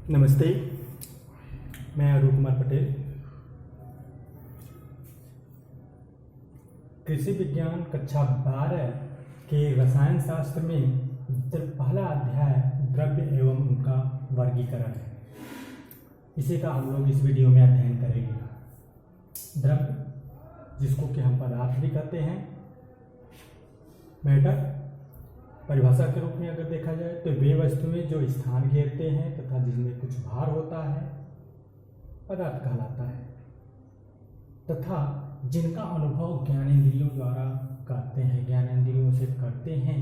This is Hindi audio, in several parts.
नमस्ते, मैं अरुण कुमार पटेल। कृषि विज्ञान कक्षा 12 के रसायन शास्त्र में पहला अध्याय द्रव्य एवं उनका वर्गीकरण है। इसी का हम लोग इस वीडियो में अध्ययन करेंगे। द्रव्य, जिसको कि हम पदार्थ भी कहते हैं, मैटर परिभाषा के रूप में अगर देखा जाए तो वे वस्तुएं जो स्थान घेरते हैं तथा जिनमें कुछ भार होता है पदार्थ कहलाता है, तथा जिनका अनुभव ज्ञानेंद्रियों द्वारा करते हैं, ज्ञानेंद्रियों से करते हैं,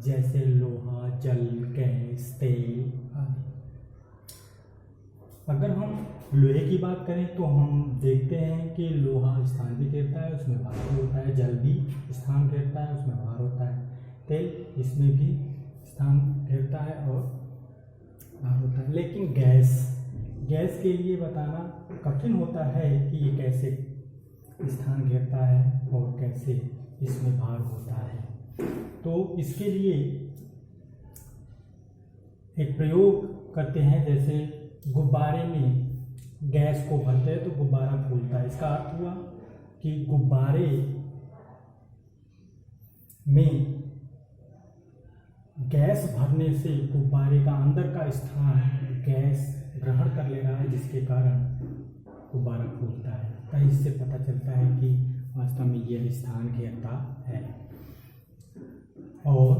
जैसे लोहा, जल, गैस, तेल आदि। अगर हम लोहे की बात करें तो हम देखते हैं कि लोहा स्थान भी घेरता है, उसमें भार होता है। जल भी स्थान घेरता है, उसमें भार होता है। तेल इसमें भी स्थान घेरता है और भार होता है। लेकिन गैस के लिए बताना कठिन होता है कि ये कैसे स्थान घेरता है और कैसे इसमें भार होता है। तो इसके लिए एक प्रयोग करते हैं, जैसे गुब्बारे में गैस को भरते हैं तो गुब्बारा फूलता है। इसका अर्थ हुआ कि गुब्बारे में गैस भरने से गुब्बारे का अंदर का स्थान गैस ग्रहण कर ले रहा है, जिसके कारण गुब्बारा फूलता है। तो इससे पता चलता है कि वास्तव में यह स्थान घेरता है। और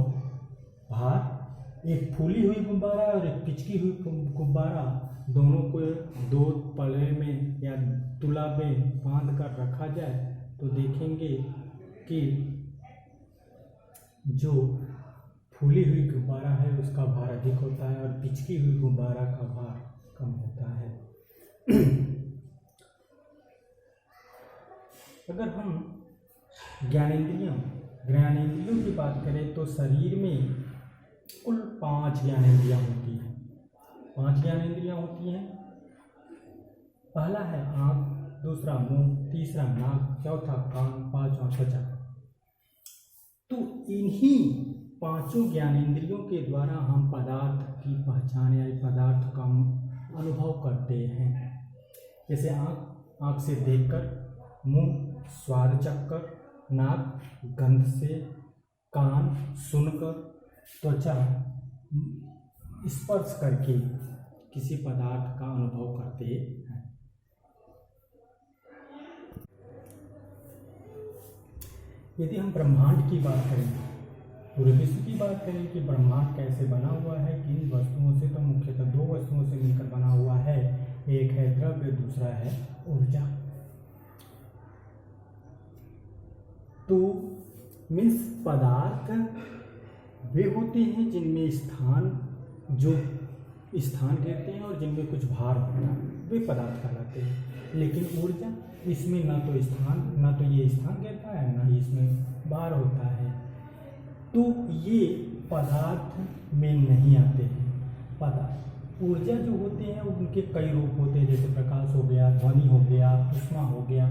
भार, एक फूली हुई गुब्बारा और एक पिचकी हुई गुब्बारा, दोनों को दो पल्ले में या तुला में बांध कर रखा जाए तो देखेंगे कि जो फूली हुई गुब्बारा है उसका भार अधिक होता है और पिचकी हुई गुब्बारा का भार कम होता है। अगर हम ज्ञानेंद्रियों की बात करें तो शरीर में कुल 5 ज्ञानेंद्रियां होती हैं। 5 ज्ञानेंद्रियां होती हैं। पहला है आँख, दूसरा मुंह, तीसरा नाक, चौथा कान, पांचवा त्वचा। तो इन्हीं 5 ज्ञानेंद्रियों के द्वारा हम पदार्थ की पहचान या पदार्थ का अनुभव करते हैं। जैसे आँख से देखकर, मुंह स्वाद चखकर, नाक गंध से, कान सुनकर, त्वचा स्पर्श करके किसी पदार्थ का अनुभव करते हैं। यदि हम ब्रह्मांड की बात करें, पूरे विश्व की बात करें कि ब्रह्मांड कैसे बना हुआ है, किन वस्तुओं से, तो मुख्यतः 2 वस्तुओं से मिलकर बना हुआ है। एक है द्रव्य, दूसरा है ऊर्जा। तो मीन्स पदार्थ वे होते हैं जिनमें स्थान घेरते हैं और जिनमें कुछ भार होता है, वे पदार्थ कहलाते हैं। लेकिन ऊर्जा, इसमें ना तो ये स्थान घेरता है, ना ही इसमें भार होता है, तो ये पदार्थ में नहीं आते हैं। ऊर्जा जो होते हैं उनके कई रूप होते हैं, जैसे प्रकाश हो गया, ध्वनि हो गया, ऊष्मा हो गया।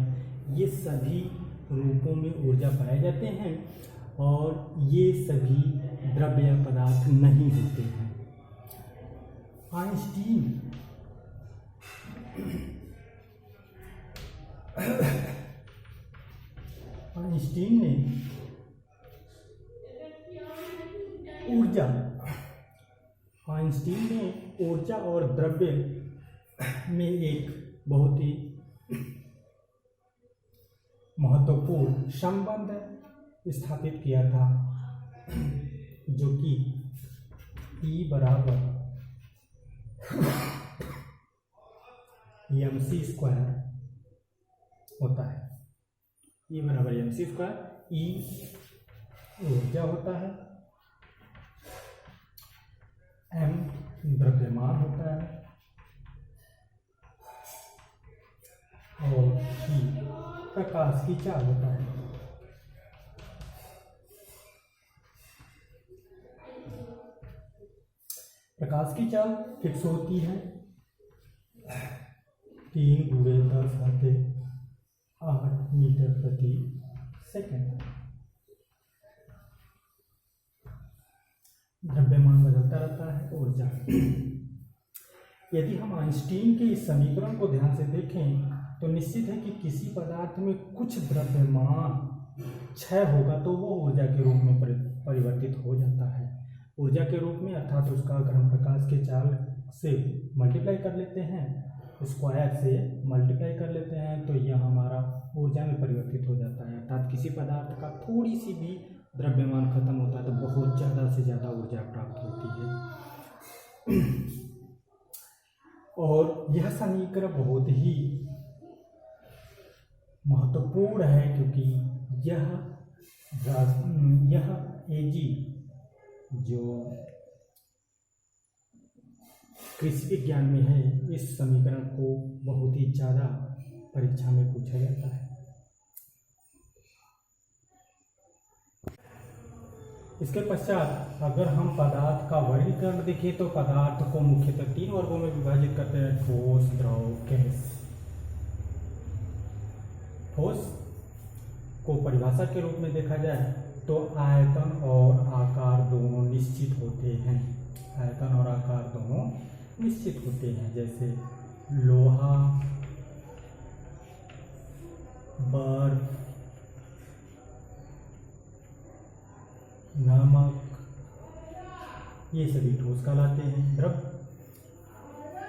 ये सभी रूपों में ऊर्जा पाए जाते हैं और ये सभी द्रव्य या पदार्थ नहीं होते हैं। आइंस्टीन ने ऊर्जा और द्रव्य में एक बहुत ही महत्वपूर्ण संबंध स्थापित किया था, जो कि E बराबर mc² होता है। E बराबर mc²। E ऊर्जा होता है, m द्रव्यमान होता है और E प्रकाश की चाल होता है। प्रकाश की चाल फिक्स होती है 3 × 10⁸ मीटर प्रति सेकंड। द्रव्यमान बदलता रहता है, ऊर्जा। यदि हम आइंस्टीन के इस समीकरण को ध्यान से देखें तो निश्चित है कि किसी पदार्थ में कुछ द्रव्यमान क्षय होगा तो वो ऊर्जा के रूप में परिवर्तित हो जाता है। ऊर्जा के रूप में अर्थात उसका अगर हम प्रकाश के चाल से मल्टीप्लाई कर लेते हैं, स्क्वायर से मल्टीप्लाई कर लेते हैं, तो यह हमारा ऊर्जा में परिवर्तित हो जाता है। अर्थात किसी पदार्थ का थोड़ी सी भी द्रव्यमान खत्म होता है तो बहुत ज़्यादा से ज़्यादा ऊर्जा प्राप्त होती है। और यह समीकरण बहुत ही महत्वपूर्ण है क्योंकि यह एजी जो कृषि विज्ञान में है, इस समीकरण को बहुत ही ज़्यादा परीक्षा में पूछा जाता है। इसके पश्चात अगर हम पदार्थ का वर्गीकरण देखें तो पदार्थ को मुख्यतः 3 वर्गों में विभाजित करते हैं: ठोस, द्रव, गैस। ठोस को परिभाषा के रूप में देखा जाए तो आयतन और आकार दोनों निश्चित होते हैं। आयतन और आकार दोनों निश्चित होते हैं, जैसे लोहा, बर्फ, नमक, ये सभी ठोस कहलाते हैं। द्रव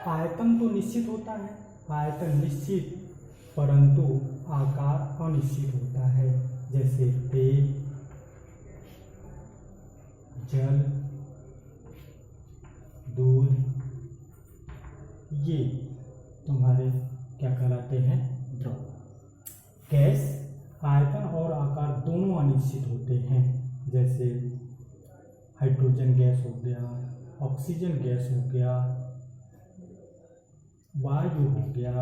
आयतन तो निश्चित होता है, आयतन निश्चित परंतु आकार अनिश्चित होता है, जैसे तेल, जल, दूध, ये तुम्हारे क्या कहलाते हैं? द्रव। गैस आयतन और आकार दोनों अनिश्चित होते हैं, जैसे हाइड्रोजन गैस हो गया, ऑक्सीजन गैस हो गया, वायु हो गया,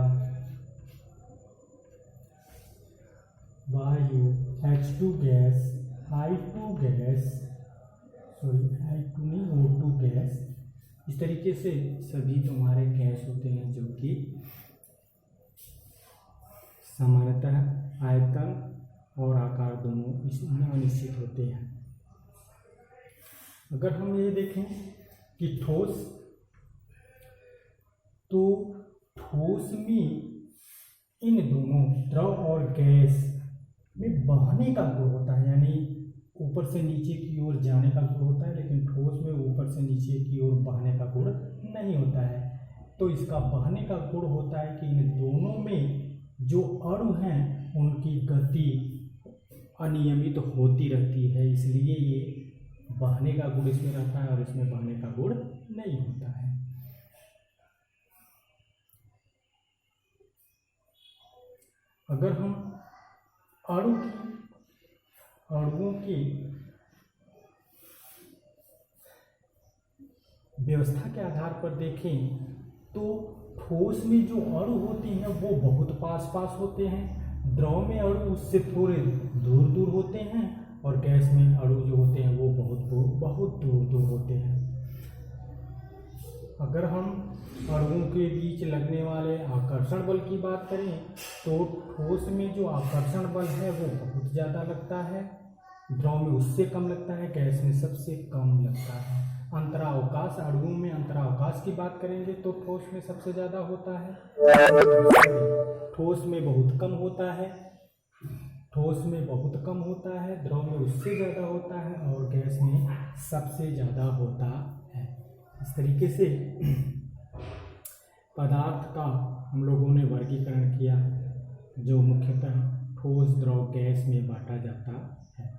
वायु, H2 gas, I2 gas, I2 नहीं, O2 गैस। इस तरीके से सभी तुम्हारे गैस होते हैं जो कि सामान्यतः आयतन और आकार दोनों इसमें अनिश्चित होते हैं। अगर हम ये देखें कि ठोस, तो ठोस में इन दोनों द्रव और गैस में बहने का गुण होता है, यानी ऊपर से नीचे की ओर जाने का गुण होता है, लेकिन ठोस में ऊपर से नीचे की ओर बहने का गुण नहीं होता है। तो इसका बहने का गुण होता है कि इन दोनों में जो अणु हैं उनकी गति अनियमित होती रहती है, इसलिए ये बहने का गुण इसमें रहता है और इसमें बहने का गुण नहीं होता है। अगर हम अणुओं की व्यवस्था के आधार पर देखें तो ठोस में जो अणु होते हैं वो बहुत पास पास होते हैं, द्रव में अणु उससे थोड़े दूर दूर होते हैं और गैस में अणु जो होते हैं वो बहुत दूर दूर होते हैं। अगर हम अणुओं के बीच लगने वाले आकर्षण बल की बात करें तो ठोस में जो आकर्षण बल है वो बहुत ज़्यादा लगता है, द्रव में उससे कम लगता है, गैस में सबसे कम लगता है। अंतरावकाश, अणुओं में अंतरावकाश की बात करेंगे तो ठोस में सबसे ज़्यादा होता है, ठोस में बहुत कम होता है, ठोस में बहुत कम होता है, द्रव में उससे ज़्यादा होता है और गैस में सबसे ज़्यादा होता है। इस तरीके से पदार्थ का हम लोगों ने वर्गीकरण किया जो मुख्यतः ठोस, द्रव, गैस में बांटा जाता है।